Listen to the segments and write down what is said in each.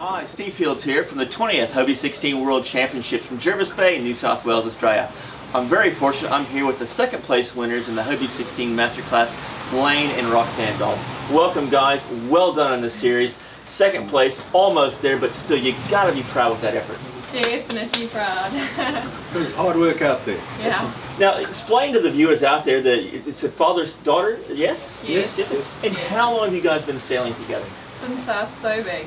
Hi, Steve Fields here from the 20th Hobie 16 World Championships from Jervis Bay in New South Wales, Australia. I'm very fortunate. I'm here with the second place winners in the Hobie 16 Masterclass, Blaine and Roxanne Dodds. Welcome guys, well done on this series. Second place, almost there, but still you gotta be proud with that effort. Definitely proud. It was hard work out there. Yeah. Now explain to the viewers out there that it's a father-daughter, yes? Yes. And how long have you guys been sailing together? Since I was so big.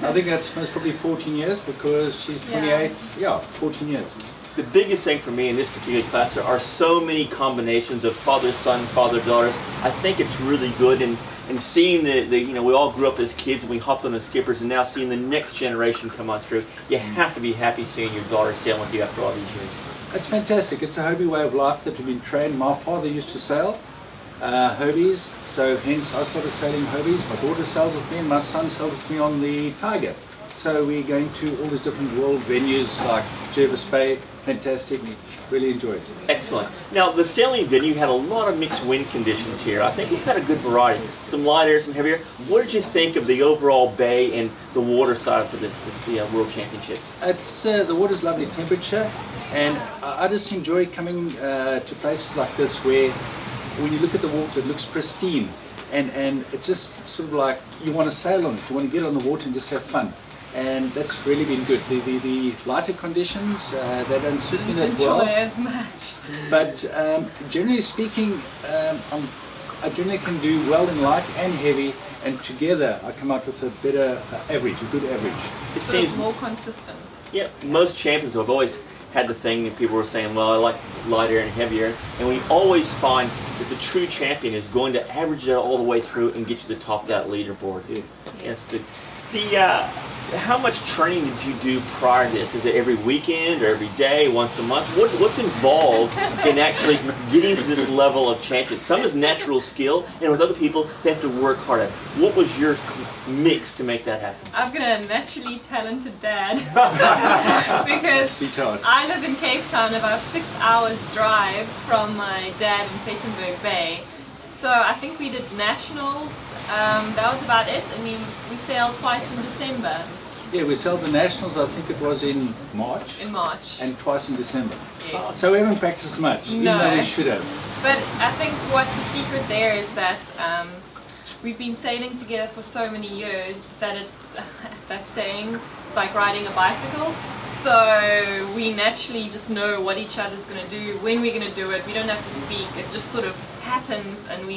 I think that's most probably 14 years because she's 28. Yeah, 14 years. The biggest thing for me in this particular class, there are so many combinations of father-son, father-daughters. I think it's really good, and seeing we all grew up as kids and we hopped on the skippers, and now seeing the next generation come on through, you have to be happy seeing your daughter sail with you after all these years. It's fantastic. It's a Hobie way of life that we've been trained. My father used to sail Hobies, so hence I started sailing Hobies. My daughter sails with me and my son sails with me on the Tiger. So we're going to all these different world venues like Jervis Bay. Fantastic, really enjoyed it. Excellent. Now the sailing venue had a lot of mixed wind conditions here. I think we've had a good variety. Some light air, some heavier. What did you think of the overall bay and the water side for the World Championships? It's the water's lovely temperature, and I just enjoy coming to places like this where when you look at the water it looks pristine, and it's just sort of like you want to sail on it, you want to get on the water and just have fun. And that's really been good. The lighter conditions, they don't suit me that well. As much. But generally speaking, I generally can do well in light and heavy, and together I come out with a better average, a good average. It seems more consistent. Yeah, most champions have always had the thing that people were saying, well, I like lighter and heavier, and we always find that the true champion is going to average it all the way through and get you to the top of that leaderboard. Yeah. That's good. How much training did you do prior to this? Is it every weekend or every day, once a month? What's involved in actually getting to this level of champion? Some is natural skill, and with other people, they have to work harder. What was your mix to make that happen? I've got a naturally talented dad because I live in Cape Town, about 6 hours drive from my dad in Plettenberg Bay. So I think we did nationals. That was about it, and we sailed twice in December. Yeah, we sailed the nationals, I think it was in March. In March. And twice in December. Yes. So we haven't practiced much, even though we should have. But I think what the secret there is that we've been sailing together for so many years that it's, that saying, it's like riding a bicycle. So we naturally just know what each other's going to do, when we're going to do it. We don't have to speak. It just sort of happens, and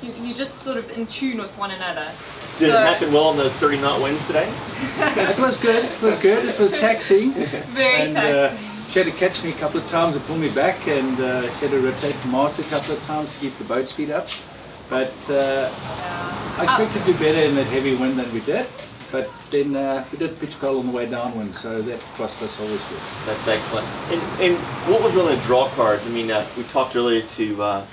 you're just sort of in tune with one another. Did it happen well on those 30-knot winds today? It was good. It was good. It was taxing. Very taxing. She had to catch me a couple of times and pull me back, and she had to rotate the mast a couple of times to keep the boat speed up. But I expected to do better in that heavy wind than we did. But then we did pitch pole on the way downwind, so that cost us obviously. That's excellent. And what was really the draw cards? I mean, we talked earlier to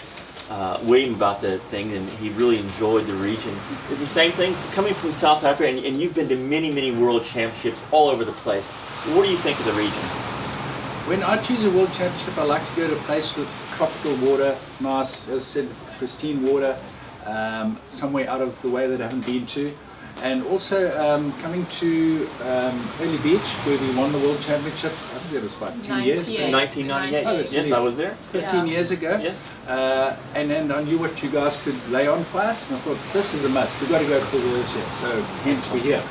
William about the thing, and he really enjoyed the region. It's the same thing coming from South Africa, and you've been to many world championships all over the place. What do you think of the region? When I choose a world championship, I like to go to a place with tropical water, nice, as I said, pristine water, somewhere out of the way that I haven't been to. And also coming to Early Beach, where we won the World Championship. I think that was about 10 years ago. 1998. Oh, yes, I was there. 15 years ago. Yes. And then I knew what you guys could lay on for us, and I thought, this is a must. We've got to go for the World Champ. So hence we're here.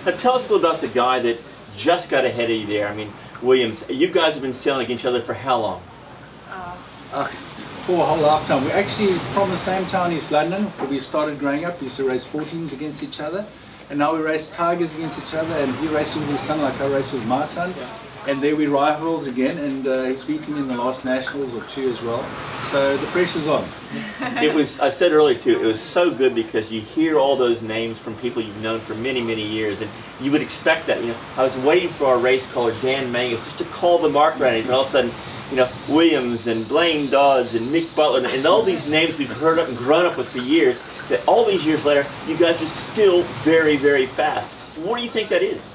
Now tell us a little about the guy that just got ahead of you there. I mean, Williams, you guys have been sailing against each other for how long? For a whole lifetime. We're actually from the same town, East London, where we started growing up. We used to race 14s against each other, and now we race Tigers against each other, and he races with his son like I race with my son. And there we rivals again, and he's beaten me in the last nationals or 2 as well. So the pressure's on. It was, I said earlier too, it was so good because you hear all those names from people you've known for many years, and you would expect that. I was waiting for our race caller, Dan Mangus, just to call the mark round, and all of a sudden, Williams and Blaine Dodds and Mick Butler and all these names we've heard of and grown up with for years, that all these years later, you guys are still very fast. What do you think that is?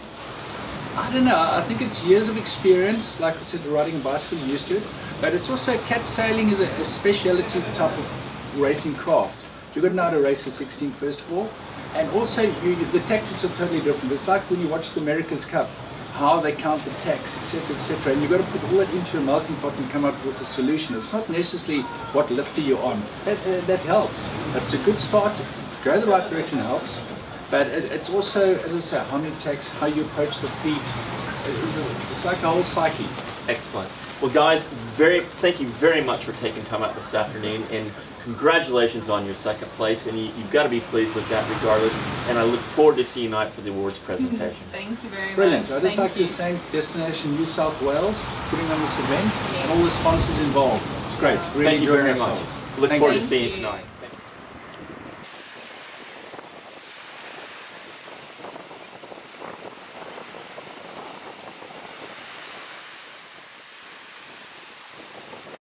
I don't know. I think it's years of experience. Like I said, riding a bicycle, you're used to it. But it's also, cat sailing is a speciality type of racing craft. You've got to know how to race a 16 first of all. And also, the tactics are totally different. It's like when you watch the America's Cup, how they count the tax, etc., etc. And you've got to put all that into a melting pot and come up with a solution. It's not necessarily what lifter you're on. That helps. That's a good start. Go the right direction helps. But it's also, as I say, how many tacks, how you approach the feet. It's like a whole psyche. Excellent. Well, guys, thank you very much for taking time out this afternoon, and congratulations on your second place. And you've got to be pleased with that, regardless. And I look forward to seeing you tonight for the awards presentation. Thank you very Brilliant. much. I'd just like to thank Destination New South Wales for putting on this event and all the sponsors involved. It's great. Really Thank you enjoying very much. ourselves. Look forward to Thank seeing you you. tonight.